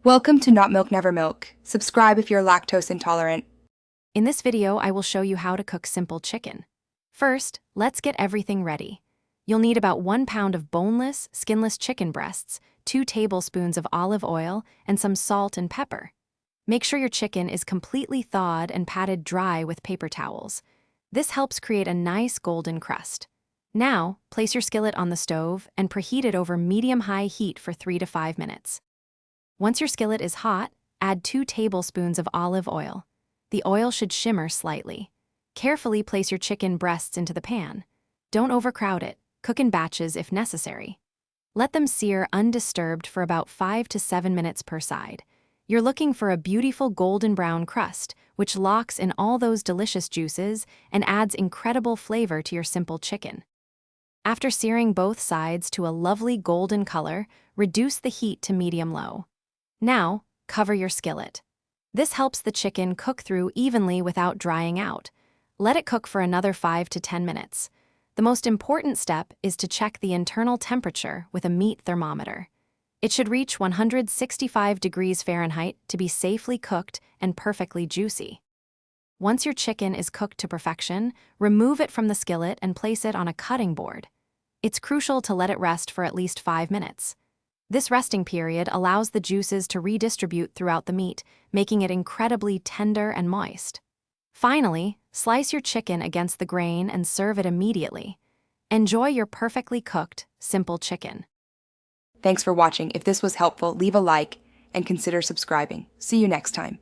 Welcome to Not Milk Never Milk. Subscribe if you're lactose intolerant. In this video, I will show you how to cook simple chicken. First, let's get everything ready. You'll need about 1 pound of boneless, skinless chicken breasts, 2 tablespoons of olive oil, and some salt and pepper. Make sure your chicken is completely thawed and patted dry with paper towels. This helps create a nice golden crust. Now, place your skillet on the stove and preheat it over medium-high heat for 3 to 5 minutes. Once your skillet is hot, add 2 tablespoons of olive oil. The oil should shimmer slightly. Carefully place your chicken breasts into the pan. Don't overcrowd it. Cook in batches if necessary. Let them sear undisturbed for about 5 to 7 minutes per side. You're looking for a beautiful golden brown crust, which locks in all those delicious juices and adds incredible flavor to your simple chicken. After searing both sides to a lovely golden color, reduce the heat to medium-low. Now, cover your skillet. This helps the chicken cook through evenly without drying out. Let it cook for another 5 to 10 minutes. The most important step is to check the internal temperature with a meat thermometer. It should reach 165 degrees Fahrenheit to be safely cooked and perfectly juicy. Once your chicken is cooked to perfection, remove it from the skillet and place it on a cutting board. It's crucial to let it rest for at least 5 minutes. This resting period allows the juices to redistribute throughout the meat, making it incredibly tender and moist. Finally, slice your chicken against the grain and serve it immediately. Enjoy your perfectly cooked, simple chicken. Thanks for watching. If this was helpful, leave a like and consider subscribing. See you next time.